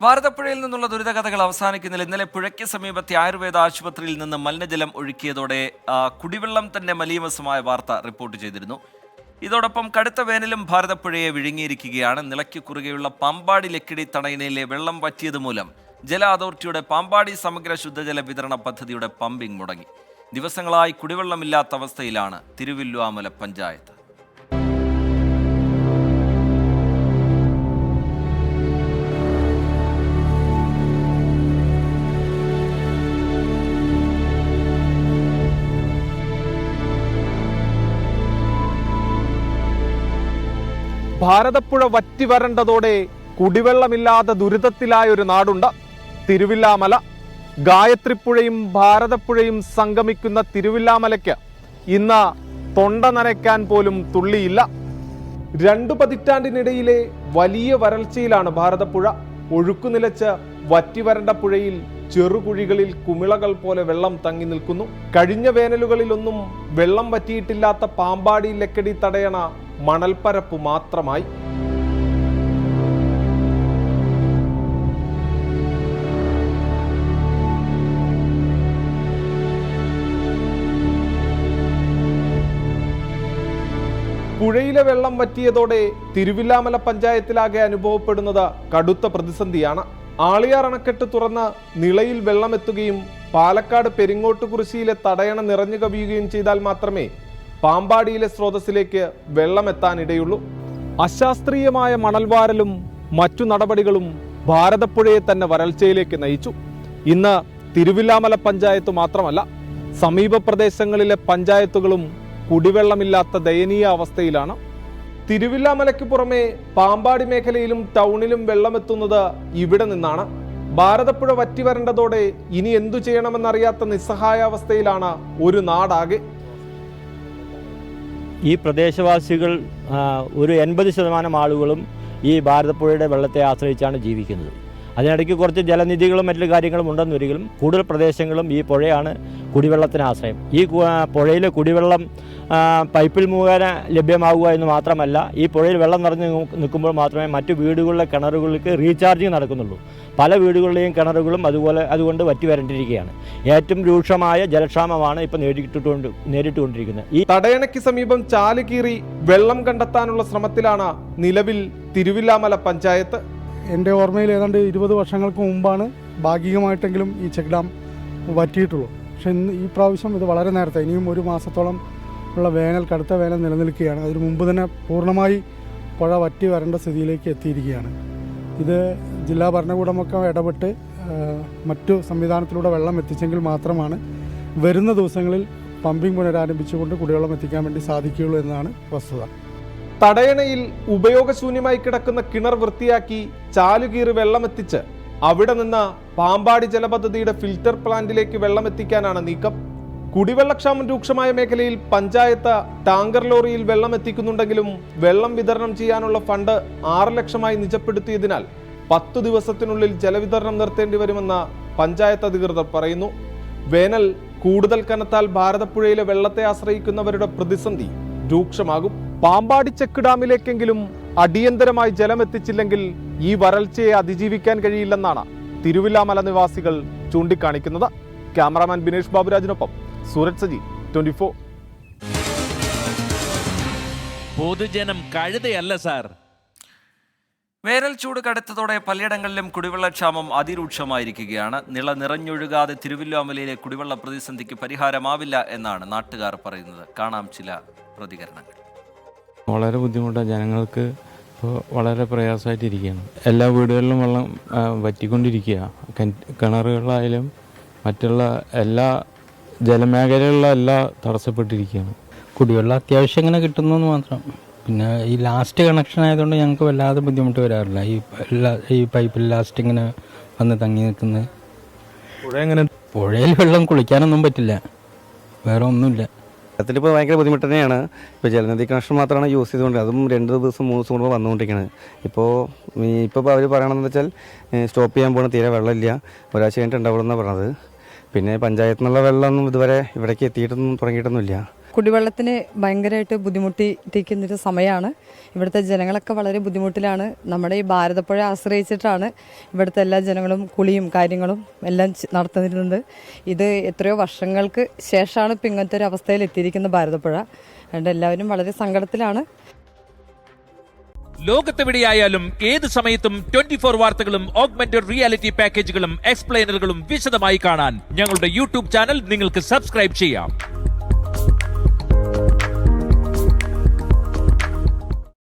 ഭാരതപ്പുഴയിൽ നിന്നുള്ള ദുരിതകഥകൾ അവസാനിക്കുന്നില്ല. ഇന്നലെ പുഴയ്ക്ക് സമീപത്തെ ആയുർവേദ ആശുപത്രിയിൽ നിന്ന് മലിനജലം ഒഴുക്കിയതോടെ കുടിവെള്ളം തന്നെ മലീമസമായ വാർത്ത റിപ്പോർട്ട് ചെയ്തിരുന്നു. ഇതോടൊപ്പം കടുത്ത വേനലും ഭാരതപ്പുഴയെ വിഴുങ്ങിയിരിക്കുകയാണ്. നിലയ്ക്ക് കുറുകെയുള്ള പാമ്പാടി ലക്കിടി തടയണയിലെ വെള്ളം വറ്റിയത് മൂലം ജല അതോറിറ്റിയുടെ പാമ്പാടി സമഗ്ര ശുദ്ധജല വിതരണ പദ്ധതിയുടെ പമ്പിംഗ് മുടങ്ങി. ദിവസങ്ങളായി കുടിവെള്ളമില്ലാത്ത അവസ്ഥയിലാണ് തിരുവില്വാമല പഞ്ചായത്ത്. ഭാരതപ്പുഴ വറ്റി വരണ്ടതോടെ കുടിവെള്ളമില്ലാതെ ദുരിതത്തിലായൊരു നാടുണ്ട്, തിരുവില്ലാമല. ഗായത്രിപ്പുഴയും ഭാരതപ്പുഴയും സംഗമിക്കുന്ന തിരുവില്ലാമലയ്ക്ക് ഇന്ന് തൊണ്ട നനയ്ക്കാൻ പോലും തുള്ളിയില്ല. 2 പതിറ്റാണ്ടിനിടയിലെ വലിയ വരൾച്ചയിലാണ് ഭാരതപ്പുഴ. ഒഴുക്കുനിലച്ച് വറ്റിവരണ്ട പുഴയിൽ ചെറുകുഴികളിൽ കുമിളകൾ പോലെ വെള്ളം തങ്ങി നിൽക്കുന്നു. കഴിഞ്ഞ വേനലുകളിലൊന്നും വെള്ളം വറ്റിയിട്ടില്ലാത്ത പാമ്പാടി ലക്കടി തടയണ മണൽപ്പരപ്പ് മാത്രമായി. പുഴയിലെ വെള്ളം വറ്റിയതോടെ തിരുവില്ലാമല പഞ്ചായത്തിലാകെ അനുഭവപ്പെടുന്നത് കടുത്ത പ്രതിസന്ധിയാണ്. ആളിയാർ അണക്കെട്ട് തുറന്ന് നിളയിൽ വെള്ളമെത്തുകയും പാലക്കാട് പെരിങ്ങോട്ടുകുറിശ്ശിയിലെ തടയണ നിറഞ്ഞു കവിയുകയും ചെയ്താൽ മാത്രമേ പാമ്പാടിയിലെ സ്രോതസ്സിലേക്ക് വെള്ളമെത്താനിടയുള്ളൂ. അശാസ്ത്രീയമായ മണൽവാരലും മറ്റു നടപടികളും ഭാരതപ്പുഴയെ തന്നെ വരൾച്ചയിലേക്ക് നയിച്ചു. ഇന്ന് തിരുവില്ലാമല പഞ്ചായത്ത് മാത്രമല്ല, സമീപ പ്രദേശങ്ങളിലെ പഞ്ചായത്തുകളും കുടിവെള്ളമില്ലാത്ത ദയനീയ അവസ്ഥയിലാണ്. തിരുവില്ലാമലയ്ക്ക് പുറമെ പാമ്പാടി മേഖലയിലും ടൗണിലും വെള്ളമെത്തുന്നത് ഇവിടെ നിന്നാണ്. ഭാരതപ്പുഴ വറ്റി വരണ്ടതോടെ ഇനി എന്തു ചെയ്യണമെന്നറിയാത്ത നിസ്സഹായാവസ്ഥയിലാണ് ഒരു നാടാകെ. ഈ പ്രദേശവാസികൾ ഒരു 80% ആളുകളും ഈ ഭാരതപ്പുഴയുടെ വെള്ളത്തെ ആശ്രയിച്ചാണ് ജീവിക്കുന്നത്. അതിനിടയ്ക്ക് കുറച്ച് ജലനിധികളും മറ്റു കാര്യങ്ങളും ഉണ്ടെന്നൊരിക്കലും കൂടുതൽ പ്രദേശങ്ങളും ഈ പുഴയാണ് കുടിവെള്ളത്തിന് ആശ്രയം. ഈ പുഴയിലെ കുടിവെള്ളം പൈപ്പിൽ മുഖേന ലഭ്യമാകുക എന്ന് മാത്രമല്ല, ഈ പുഴയിൽ വെള്ളം നിറഞ്ഞ് നിൽക്കുമ്പോൾ മാത്രമേ മറ്റു വീടുകളിലെ കിണറുകൾക്ക് റീചാർജിങ് നടക്കുന്നുള്ളൂ. പല വീടുകളിലെയും കിണറുകളും അതുകൊണ്ട് വറ്റി വരണ്ടിരിക്കുകയാണ്. ഏറ്റവും രൂക്ഷമായ ജലക്ഷാമമാണ് ഇപ്പോൾ നേരിട്ടുകൊണ്ടിരിക്കുന്നത്. ഈ തടയണയ്ക്ക് സമീപം ചാല് കീറി വെള്ളം കണ്ടെത്താനുള്ള ശ്രമത്തിലാണ് നിലവിൽ തിരുവില്ലാമല പഞ്ചായത്ത്. എൻ്റെ ഓർമ്മയിൽ ഏതാണ്ട് 20 വർഷങ്ങൾക്ക് മുമ്പാണ് ഭാഗികമായിട്ടെങ്കിലും ഈ ചെക്ക് ഡാം വറ്റിയിട്ടുള്ളൂ. പക്ഷെ ഈ പ്രാവശ്യം ഇത് വളരെ നേരത്തെ, ഇനിയും 1 മാസത്തോളം ഉള്ള കടുത്ത വേനൽ നിലനിൽക്കുകയാണ്. അതിനു മുമ്പ് തന്നെ പൂർണ്ണമായി പുഴ വറ്റി വരേണ്ട സ്ഥിതിയിലേക്ക് എത്തിയിരിക്കുകയാണ്. ഇത് ജില്ലാ ഭരണകൂടമൊക്കെ ഇടപെട്ട് മറ്റു സംവിധാനത്തിലൂടെ വെള്ളം എത്തിച്ചെങ്കിൽ മാത്രമാണ് വരുന്ന ദിവസങ്ങളിൽ പമ്പിംഗ് പുനരാരംഭിച്ചുകൊണ്ട് കുടിവെള്ളം എത്തിക്കാൻ വേണ്ടി സാധിക്കുകയുള്ളൂ എന്നതാണ് വസ്തുത. തടയണയിൽ ഉപയോഗശൂന്യമായി കിടക്കുന്ന കിണർ വൃത്തിയാക്കി ചാലുകീറി വെള്ളമെത്തിച്ച് അവിടെ നിന്ന് പാമ്പാടി ജലപദ്ധതിയുടെ ഫിൽറ്റർ പ്ലാന്റിലേക്ക് വെള്ളമെത്തിക്കാനാണ് നീക്കം. കുടിവെള്ളക്ഷാമം രൂക്ഷമായ മേഖലയിൽ പഞ്ചായത്ത് ടാങ്കർ ലോറിയിൽ വെള്ളം എത്തിക്കുന്നുണ്ടെങ്കിലും വെള്ളം വിതരണം ചെയ്യാനുള്ള ഫണ്ട് 6 ലക്ഷമായി നിജപ്പെടുത്തിയതിനാൽ 10 ദിവസത്തിനുള്ളിൽ ജലവിതരണം നിർത്തേണ്ടി വരുമെന്ന് പഞ്ചായത്ത് അധികൃതർ പറയുന്നു. വേനൽ കൂടുതൽ കനത്താൽ ഭാരതപ്പുഴയിലെ വെള്ളത്തെ ആശ്രയിക്കുന്നവരുടെ പ്രതിസന്ധി രൂക്ഷമാകും. പാമ്പാടി ചെക്ക് ഡാമിലേക്കെങ്കിലും അടിയന്തരമായി ജലം എത്തിച്ചില്ലെങ്കിൽ ഈ വരൾച്ചയെ അതിജീവിക്കാൻ കഴിയില്ലെന്നാണ് തിരുവില്ലാമല നിവാസികൾ ചൂണ്ടിക്കാണിക്കുന്നത്. ക്യാമറാമാൻ ബിനേഷ് ബാബുരാജിനൊപ്പം സൂരജ് സജി, 24. പൊതുജനം കഴുതയല്ല സാർ. വേനൽ ചൂട് കടുത്തതോടെ പലയിടങ്ങളിലും കുടിവെള്ളക്ഷാമം അതിരൂക്ഷമായിരിക്കുകയാണ്. നിള നിറഞ്ഞൊഴുകാതെ തിരുവില്ലാമലയിലെ കുടിവെള്ള പ്രതിസന്ധിക്ക് പരിഹാരമാവില്ല എന്നാണ് നാട്ടുകാർ പറയുന്നത്. കാണാം ചില പ്രതികരണങ്ങൾ. വളരെ ബുദ്ധിമുട്ടാണ് ജനങ്ങൾക്ക്. ഇപ്പോൾ വളരെ പ്രയാസമായിട്ടിരിക്കുകയാണ്. എല്ലാ വീടുകളിലും വെള്ളം വറ്റിക്കൊണ്ടിരിക്കുക. കിണറുകളായാലും മറ്റുള്ള എല്ലാ ജലമേഖലകളിലും എല്ലാം തടസ്സപ്പെട്ടിരിക്കുകയാണ്. കുടിവെള്ളം അത്യാവശ്യം ഇങ്ങനെ കിട്ടുന്നു മാത്രം. പിന്നെ ഈ ലാസ്റ്റ് കണക്ഷൻ ആയതുകൊണ്ട് ഞങ്ങൾക്ക് വല്ലാതെ ബുദ്ധിമുട്ട് വരാറില്ല. ഈ പൈപ്പിൽ ലാസ്റ്റ് ഇങ്ങനെ വന്ന് തങ്ങി നിൽക്കുന്നത്. പുഴയിൽ വെള്ളം കുളിക്കാനൊന്നും പറ്റില്ല, വേറെ ഒന്നുമില്ല. വെള്ളത്തിലിപ്പോൾ ഭയങ്കര ബുദ്ധിമുട്ട് തന്നെയാണ്. ഇപ്പോൾ ജലനിധി കണക്ഷൻ മാത്രമാണ് യൂസ് ചെയ്തുകൊണ്ട്, അതും 2 ദിവസം 3 ദിവസം കൂടുമ്പോൾ വന്നുകൊണ്ടിരിക്കുന്നത്. ഇപ്പോൾ അവർ പറയണമെന്ന് വെച്ചാൽ സ്റ്റോപ്പ് ചെയ്യാൻ പോകുന്ന തീരെ വെള്ളമില്ല, ഒരാഴ്ച കഴിഞ്ഞിട്ട് ഉണ്ടാവുള്ളൂ എന്നാണ് പറഞ്ഞത്. പിന്നെ പഞ്ചായത്തിൽ നിന്നുള്ള വെള്ളമൊന്നും ഇതുവരെ ഇവിടേക്ക് എത്തിയിട്ടൊന്നും തുടങ്ങിയിട്ടൊന്നുമില്ല. കുടിവെള്ളത്തിന് ഭയങ്കരമായിട്ട് ബുദ്ധിമുട്ടിയിരിക്കുന്നൊരു സമയമാണ്. ഇവിടുത്തെ ജനങ്ങളൊക്കെ വളരെ ബുദ്ധിമുട്ടിലാണ്. നമ്മുടെ ഈ ഭാരതപ്പുഴ ആശ്രയിച്ചിട്ടാണ് ഇവിടുത്തെ എല്ലാ ജനങ്ങളും കുളിയും കാര്യങ്ങളും എല്ലാം നടത്തുന്നത്. ഇത് എത്രയോ വർഷങ്ങൾക്ക് ശേഷമാണ് ഇപ്പം ഇങ്ങനത്തെ ഒരു അവസ്ഥയിൽ എത്തിയിരിക്കുന്നത് ഭാരതപ്പുഴ. അതുകൊണ്ട് എല്ലാവരും വളരെ സങ്കടത്തിലാണ്. ലോകത്തെവിടെയായാലും ഏത് സമയത്തും 24 വാർത്തകളും ഓഗ്മെന്റഡ് റിയാലിറ്റി പാക്കേജുകളും എക്സ്പ്ലെയിനറുകളും വിശദമായി കാണാൻ ഞങ്ങളുടെ യൂട്യൂബ് ചാനൽ നിങ്ങൾക്ക് സബ്സ്ക്രൈബ് ചെയ്യാം.